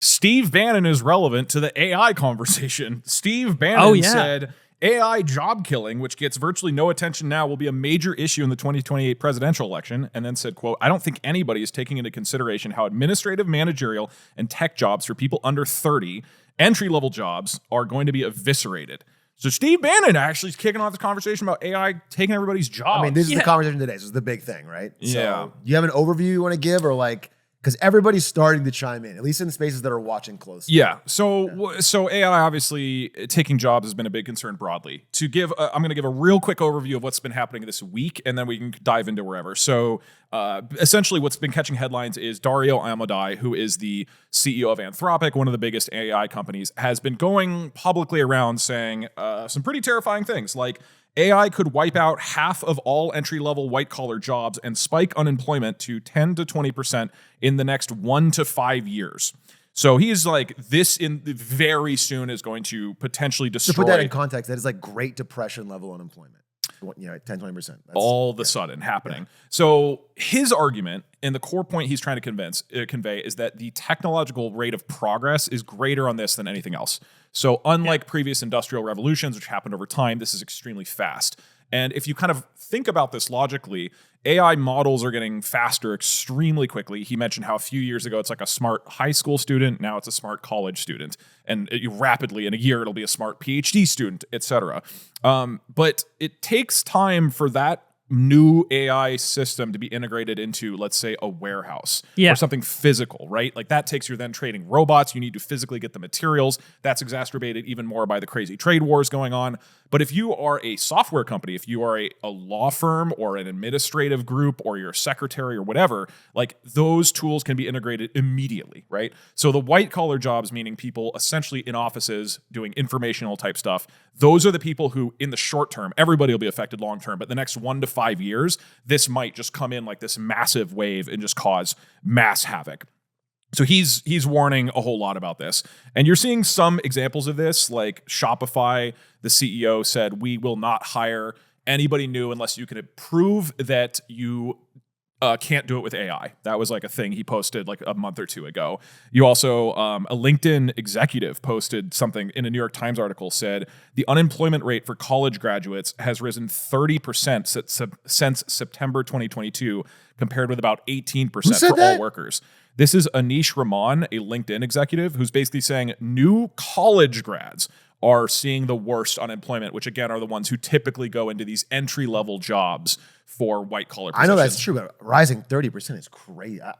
Steve Bannon is relevant to the AI conversation. Steve Bannon said AI job killing, which gets virtually no attention now, will be a major issue in the 2028 presidential election, and then said, quote, I don't think anybody is taking into consideration how administrative, managerial, and tech jobs for people under 30, entry-level jobs, are going to be eviscerated. So Steve Bannon actually is kicking off this conversation about AI taking everybody's jobs. I mean, this is the conversation today. This is the big thing, right? Yeah. So, you have an overview you want to give, or like, because everybody's starting to chime in, at least in the spaces that are watching closely. Yeah. So AI obviously taking jobs has been a big concern broadly. To give, I'm going to give a real quick overview of what's been happening this week, and then we can dive into wherever. So essentially, what's been catching headlines is Dario Amodei, who is the CEO of Anthropic, one of the biggest AI companies, has been going publicly around saying some pretty terrifying things, like AI could wipe out half of all entry-level white-collar jobs and spike unemployment to 10 to 20% in the next 1 to 5 years. So he's like, this in very soon is going to potentially destroy. To put that in context, that is like Great Depression level unemployment. 10, 20%. That's all of a sudden happening. Yeah. So his argument and the core point he's trying to convey is that the technological rate of progress is greater on this than anything else. So unlike previous industrial revolutions, which happened over time, this is extremely fast. And if you kind of think about this logically, AI models are getting faster extremely quickly. He mentioned how a few years ago, it's like a smart high school student. Now it's a smart college student. And rapidly, in a year, it'll be a smart PhD student, et cetera. But it takes time for that new AI system to be integrated into, let's say, a warehouse or something physical, right? Like that takes, you're then trading robots. You need to physically get the materials. That's exacerbated even more by the crazy trade wars going on. But if you are a software company, if you are a law firm or an administrative group or you're a secretary or whatever, like those tools can be integrated immediately, right? So the white collar jobs, meaning people essentially in offices doing informational type stuff, those are the people who in the short term, everybody will be affected long term, but the next 1 to 5 years, this might just come in like this massive wave and just cause mass havoc. So he's warning a whole lot about this. And you're seeing some examples of this, like Shopify, the CEO said, we will not hire anybody new unless you can prove that you can't do it with AI. That was like a thing he posted like a month or two ago. You also, a LinkedIn executive posted something in a New York Times article, said the unemployment rate for college graduates has risen 30% since September 2022, compared with about 18% for all workers. This is Anish Raman, a LinkedIn executive, who's basically saying new college grads are seeing the worst unemployment, which again are the ones who typically go into these entry-level jobs for white-collar positions. I know that's true, but rising 30% is crazy. I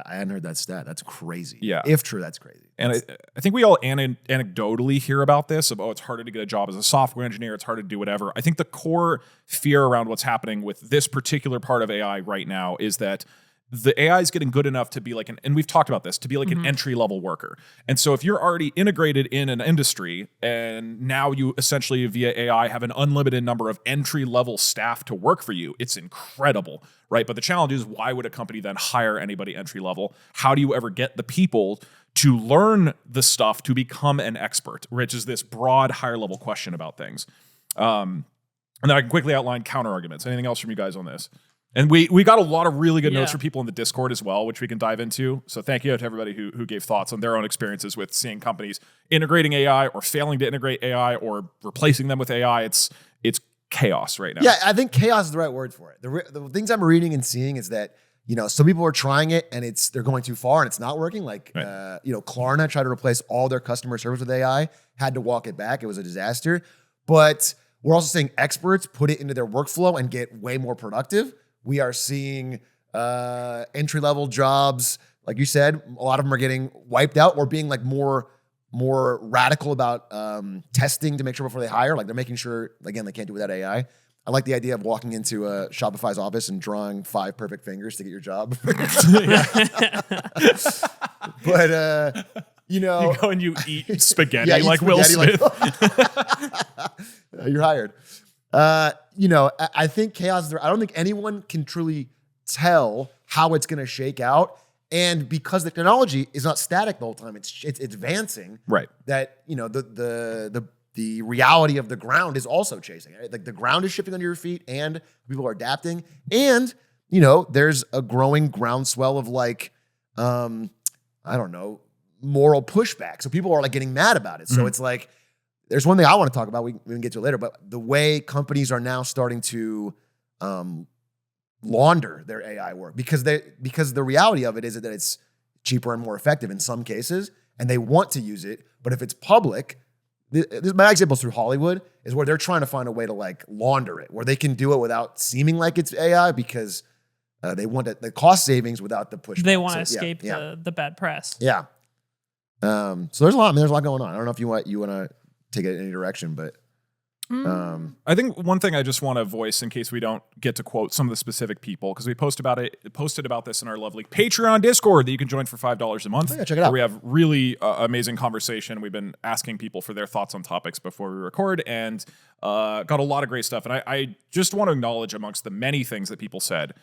hadn't heard that stat. That's crazy. Yeah. If true, that's crazy. And I think we all anecdotally hear about this, of, it's harder to get a job as a software engineer, it's harder to do whatever. I think the core fear around what's happening with this particular part of AI right now is that the AI is getting good enough to be like and we've talked about this, to be like an entry-level worker. And so if you're already integrated in an industry and now you essentially via AI have an unlimited number of entry-level staff to work for you, it's incredible, right? But the challenge is, why would a company then hire anybody entry-level? How do you ever get the people to learn the stuff to become an expert, which is this broad, higher-level question about things. And then I can quickly outline counter-arguments. Anything else from you guys on this? And we got a lot of really good notes from people in the Discord as well, which we can dive into. So thank you to everybody who gave thoughts on their own experiences with seeing companies integrating AI or failing to integrate AI or replacing them with AI. It's chaos right now. Yeah, I think chaos is the right word for it. The things I'm reading and seeing is that, some people are trying it and they're going too far and it's not working. Like, Klarna tried to replace all their customer service with AI, had to walk it back. It was a disaster. But we're also seeing experts put it into their workflow and get way more productive. We are seeing entry-level jobs, like you said, a lot of them are getting wiped out or being like more radical about testing to make sure before they hire. Like they're making sure, again, they can't do it without AI. I like the idea of walking into Shopify's office and drawing 5 perfect fingers to get your job. But, you go and you eat spaghetti like Will Smith. You're hired. I think chaos is there. I don't think anyone can truly tell how it's going to shake out. And because the technology is not static the whole time, it's advancing. Right. That, the reality of the ground is also chasing. Right? Like the ground is shifting under your feet and people are adapting. And, there's a growing groundswell of like, moral pushback. So people are like getting mad about it. So it's like, there's one thing I want to talk about. We can get to it later, but the way companies are now starting to launder their AI work because the reality of it is that it's cheaper and more effective in some cases, and they want to use it. But if it's public, my example is through Hollywood, is where they're trying to find a way to like launder it, where they can do it without seeming like it's AI because they want the cost savings without the pushback. They want to escape the bad press. Yeah. So there's a lot. I mean, there's a lot going on. I don't know if you want to take it in any direction, but I think one thing I just want to voice in case we don't get to quote some of the specific people, because we posted about this in our lovely Patreon Discord that you can join for $5 a month. Yeah, check it out. Where we have really amazing conversation. We've been asking people for their thoughts on topics before we record, and got a lot of great stuff. And I just want to acknowledge amongst the many things that people said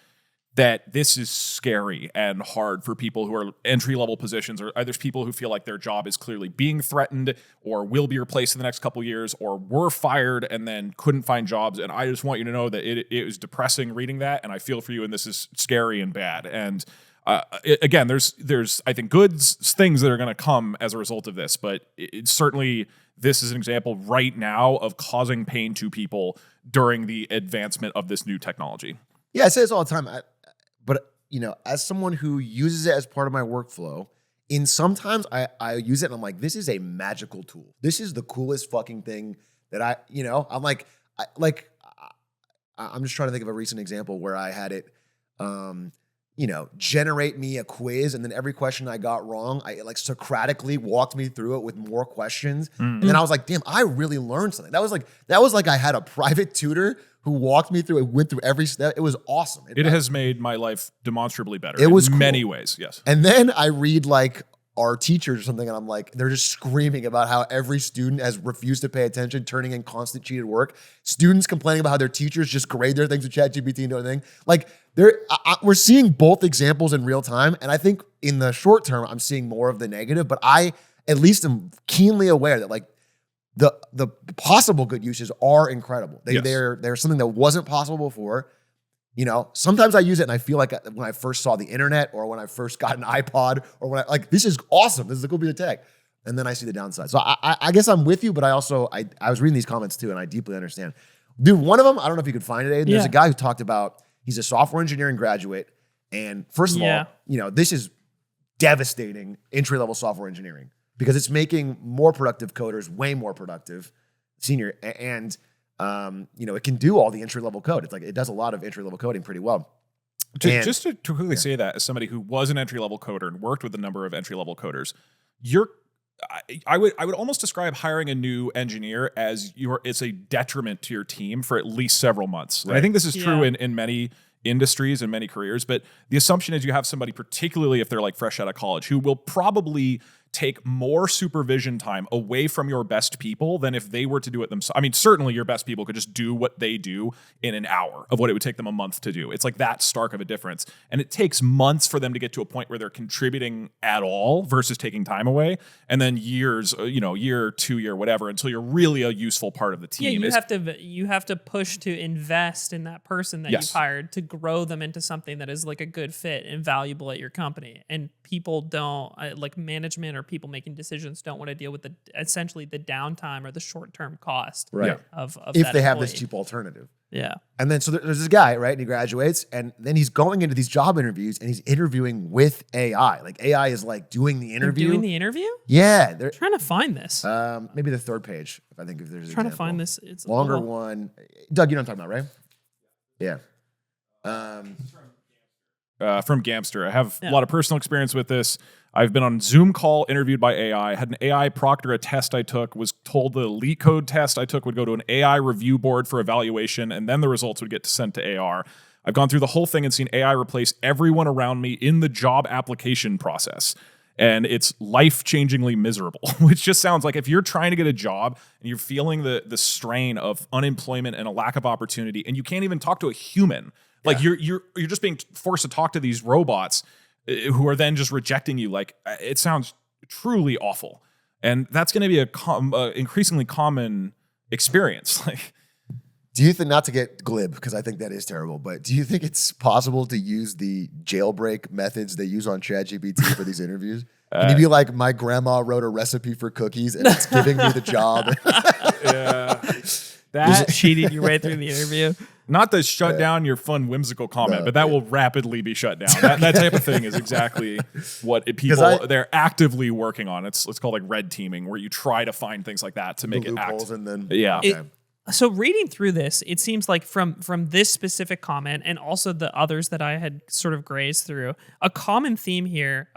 that this is scary and hard for people who are entry-level positions, or there's people who feel like their job is clearly being threatened or will be replaced in the next couple of years or were fired and then couldn't find jobs. And I just want you to know that it was depressing reading that, and I feel for you, and this is scary and bad. And again, there's I think good things that are going to come as a result of this, but it's certainly this is an example right now of causing pain to people during the advancement of this new technology. Yeah, I say this all the time. But, as someone who uses it as part of my workflow, sometimes I use it and I'm like, this is a magical tool. This is the coolest fucking thing that I'm like, I'm just trying to think of a recent example where I had it, generate me a quiz, and then every question I got wrong, I like Socratically walked me through it with more questions. And then I was like, damn, I really learned something. That was like I had a private tutor who walked me through it, went through every step. It was awesome. It has made my life demonstrably better. It was in cool. many ways, yes. And then I read like our teachers or something, and I'm like, they're just screaming about how every student has refused to pay attention, turning in constant cheated work. Students complaining about how their teachers just grade their things with ChatGPT and do anything. Like we're seeing both examples in real time, and I think in the short term, I'm seeing more of the negative. But I at least am keenly aware that like the possible good uses are incredible. They're something that wasn't possible before. Sometimes I use it and I feel like when I first saw the internet or when I first got an iPod or when this is awesome. This is a cool piece of tech. And then I see the downside. So I guess I'm with you, but I also, I was reading these comments too, and I deeply understand. Dude, one of them, I don't know if you could find it, Aiden. There's a guy who talked about, he's a software engineering graduate. And first of all, this is devastating entry-level software engineering because it's making more productive coders way more productive, senior, and it can do all the entry-level code. It's like it does a lot of entry-level coding pretty well. Just to quickly say that, as somebody who was an entry-level coder and worked with a number of entry-level coders, I would almost describe hiring a new engineer as it's a detriment to your team for at least several months. Right. I think this is true in many industries and many careers, but the assumption is you have somebody, particularly if they're like fresh out of college, who will probably take more supervision time away from your best people than if they were to do it themselves. I mean, certainly your best people could just do what they do in an hour of what it would take them a month to do. It's like that stark of a difference. And it takes months for them to get to a point where they're contributing at all versus taking time away. And then years, year, 2 year, whatever, until you're really a useful part of the team. Yeah, you have to push to invest in that person that you've hired to grow them into something that is like a good fit and valuable at your company. And people don't, like management or people making decisions don't want to deal with essentially the downtime or the short-term cost of if that they have employee. this cheap alternative. Yeah. And then so there's this guy, right? And he graduates, and then he's going into these job interviews, and he's interviewing with AI. Like AI is like doing the interview. They're doing the interview? Yeah. I'm trying to find this. Maybe the third page, if there's an trying example. to find this. It's longer one. Doug, you know what I'm talking about, right? Yeah. From Gamster. I have a lot of personal experience with this. I've been on Zoom call interviewed by AI, had an AI proctor a test I took, was told the elite code test I took would go to an AI review board for evaluation, and then the results would get sent to AR. I've gone through the whole thing and seen AI replace everyone around me in the job application process. And it's life-changingly miserable, which just sounds like if you're trying to get a job and you're feeling the strain of unemployment and a lack of opportunity, and you can't even talk to a human, like you're just being forced to talk to these robots who are then just rejecting you. Like, it sounds truly awful. And that's going to be a increasingly common experience. Like, do you think, not to get glib, because I think that is terrible, but do you think it's possible to use the jailbreak methods they use on ChatGPT for these interviews? Can you be like, my grandma wrote a recipe for cookies and it's giving me the job? Yeah. Just cheating your way through the interview. Not to shut down your fun, whimsical comment, but that will rapidly be shut down. That type of thing is exactly what they're actively working on. It's called like red teaming, where you try to find things like that to make it act. And then, yeah. So reading through this, it seems like from this specific comment and also the others that I had sort of grazed through, a common theme here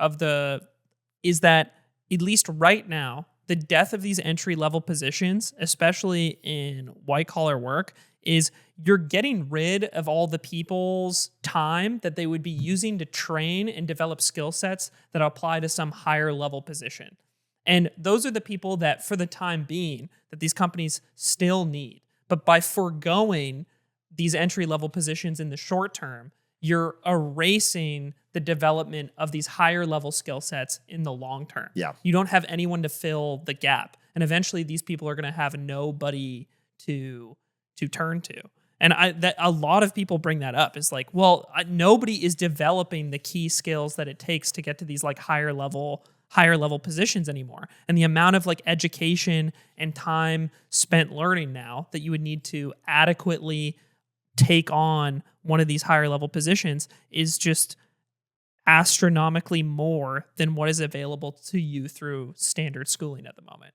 is that at least right now, the death of these entry-level positions, especially in white-collar work, is you're getting rid of all the people's time that they would be using to train and develop skill sets that apply to some higher-level position. And those are the people that, for the time being, that these companies still need. But by foregoing these entry-level positions in the short term, you're erasing the development of these higher level skill sets in the long term. Yeah. You don't have anyone to fill the gap. And eventually these people are going to have nobody to turn to. And a lot of people bring that up. It's like, well, nobody is developing the key skills that it takes to get to these like higher level positions anymore. And the amount of like education and time spent learning now that you would need to adequately take on one of these higher level positions is just astronomically more than what is available to you through standard schooling at the moment.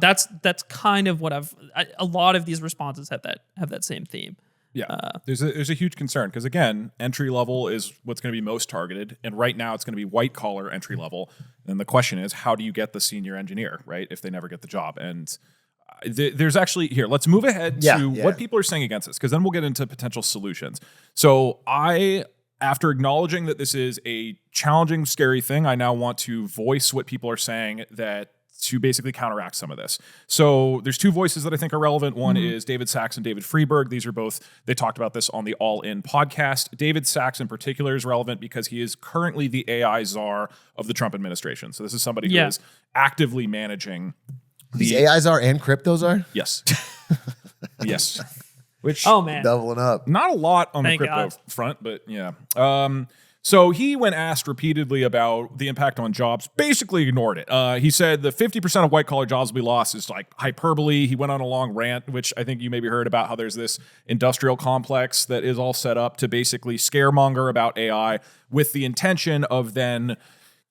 That's kind of what a lot of these responses have that same theme. Yeah, there's a huge concern because, again, entry level is what's going to be most targeted, and right now it's going to be white collar entry level. And the question is, how do you get the senior engineer, right, if they never get the job? And there's actually here. Let's move ahead to what people are saying against this, because then we'll get into potential solutions. So after acknowledging that this is a challenging, scary thing, I now want to voice what people are saying to basically counteract some of this. So there's two voices that I think are relevant. One is David Sacks and David Freeberg. These are both, they talked about this on the All In podcast. David Sacks in particular is relevant because he is currently the AI czar of the Trump administration. So this is somebody who is actively managing these AI czar and crypto czar? Yes. Yes. Which, man, doubling up. Not a lot on Thank the crypto God. front, but yeah. So he, when asked repeatedly about the impact on jobs, basically ignored it. He said the 50% of white-collar jobs will be lost is like hyperbole. He went on a long rant, which I think you maybe heard about, how there's this industrial complex that is all set up to basically scaremonger about AI with the intention of then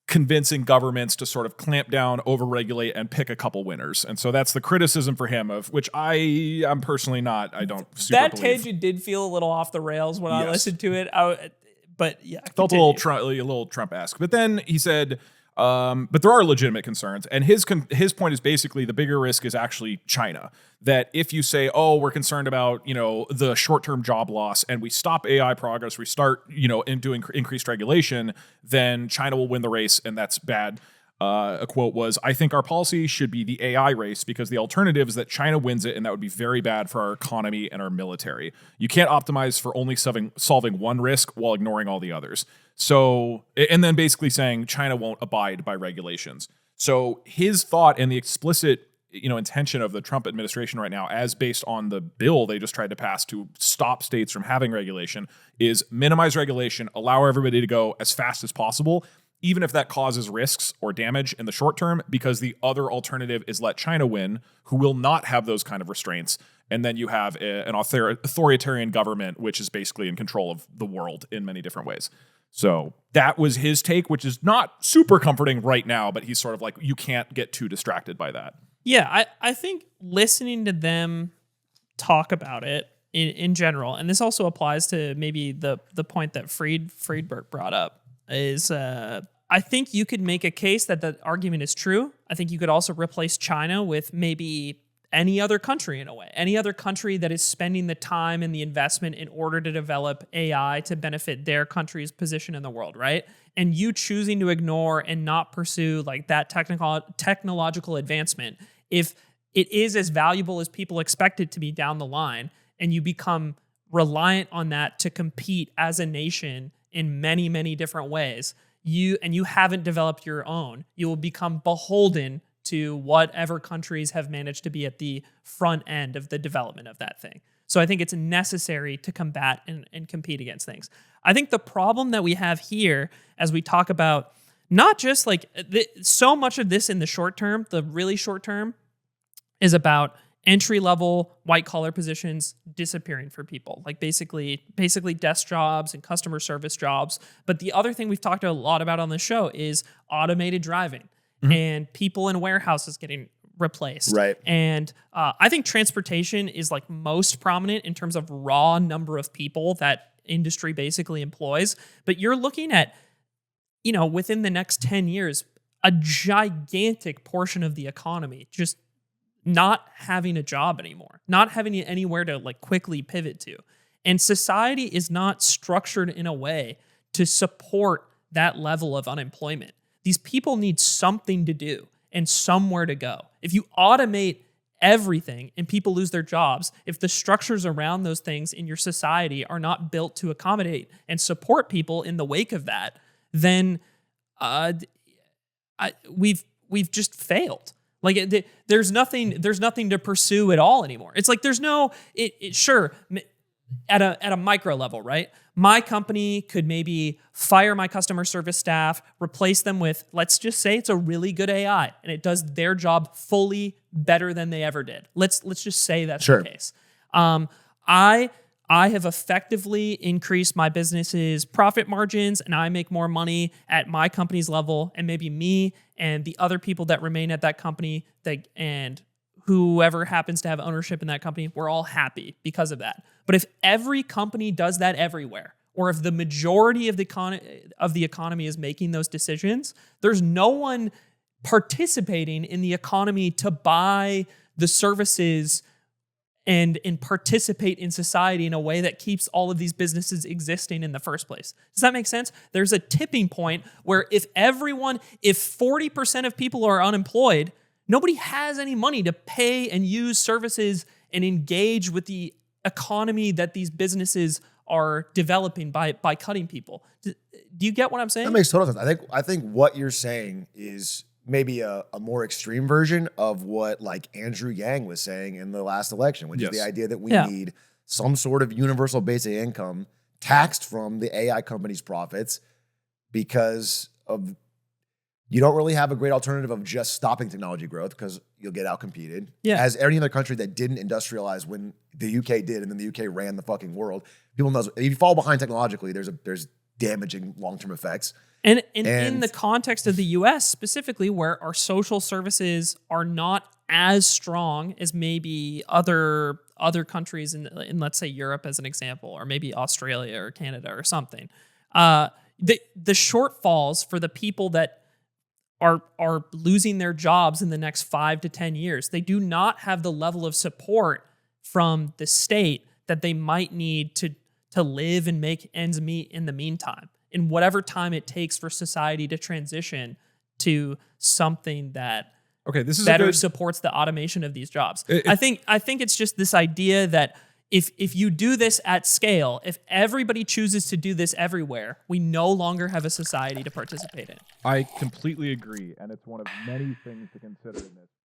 convincing governments to sort of clamp down, overregulate, and pick a couple winners. And so that's the criticism for him, of which I'm personally not. I don't super that believe. tangent did feel a little off the rails when I listened to it. But yeah, felt a little Trump-esque. But then he said, but there are legitimate concerns. And his point is basically the bigger risk is actually China. That if you say, oh, we're concerned about, the short-term job loss and we stop AI progress, we start, in doing increased regulation, then China will win the race, and that's bad. A quote was, I think our policy should be the AI race because the alternative is that China wins it, and that would be very bad for our economy and our military. You can't optimize for only solving one risk while ignoring all the others. So, and then basically saying China won't abide by regulations. So his thought and the explicit intention of the Trump administration right now, as based on the bill they just tried to pass to stop states from having regulation, is minimize regulation, allow everybody to go as fast as possible, even if that causes risks or damage in the short term, because the other alternative is let China win, who will not have those kind of restraints. And then you have an authoritarian government, which is basically in control of the world in many different ways. So that was his take, which is not super comforting right now, but he's sort of like, you can't get too distracted by that. Yeah, I think listening to them talk about it in general, and this also applies to maybe the point that Freeberg brought up, is I think you could make a case that the argument is true. I think you could also replace China with maybe any other country in a way, any other country that is spending the time and the investment in order to develop AI to benefit their country's position in the world, right? And you choosing to ignore and not pursue like that technological advancement, if it is as valuable as people expect it to be down the line, and you become reliant on that to compete as a nation in many, many different ways, you haven't developed your own, you will become beholden to whatever countries have managed to be at the front end of the development of that thing. So I think it's necessary to combat and compete against things. I think the problem that we have here, as we talk about not just like so much of this in the short term, the really short term, is about entry level white collar positions disappearing for people, like basically desk jobs and customer service jobs. But the other thing we've talked a lot about on the show is automated driving and people in warehouses getting replaced. Right. And I think transportation is like most prominent in terms of raw number of people that industry basically employs. But you're looking at, within the next 10 years, a gigantic portion of the economy just not having a job anymore, not having anywhere to like quickly pivot to. And society is not structured in a way to support that level of unemployment. These people need something to do and somewhere to go. If you automate everything and people lose their jobs, if the structures around those things in your society are not built to accommodate and support people in the wake of that, then we've just failed. Like there's nothing to pursue at all anymore. It's like there's no sure at a micro level, right? My company could maybe fire my customer service staff, replace them with, let's just say it's a really good AI and it does their job fully better than they ever did. Let's just say that's the case. I have effectively increased my business's profit margins and I make more money at my company's level, and maybe me and the other people that remain at that company and whoever happens to have ownership in that company, we're all happy because of that. But if every company does that everywhere, or if the majority of the economy is making those decisions, there's no one participating in the economy to buy the services and participate in society in a way that keeps all of these businesses existing in the first place. Does that make sense? There's a tipping point where if 40% of people are unemployed, nobody has any money to pay and use services and engage with the economy that these businesses are developing by cutting people. Do you get what I'm saying? That makes total sense. I think what you're saying is maybe a more extreme version of what like Andrew Yang was saying in the last election, which is the idea that we need some sort of universal basic income taxed from the AI company's profits, because of you don't really have a great alternative of just stopping technology growth because you'll get outcompeted. Yeah. As any other country that didn't industrialize when the UK did, and then the UK ran the fucking world, people know if you fall behind technologically, there's damaging long-term effects. And in the context of the US specifically, where our social services are not as strong as maybe other countries in let's say Europe as an example, or maybe Australia or Canada or something, the shortfalls for the people that are losing their jobs in the next 5 to 10 years, they do not have the level of support from the state that they might need to live and make ends meet in the meantime, in whatever time it takes for society to transition to something that better supports the automation of these jobs. I think it's just this idea that if you do this at scale, if everybody chooses to do this everywhere, we no longer have a society to participate in. I completely agree, and it's one of many things to consider in this.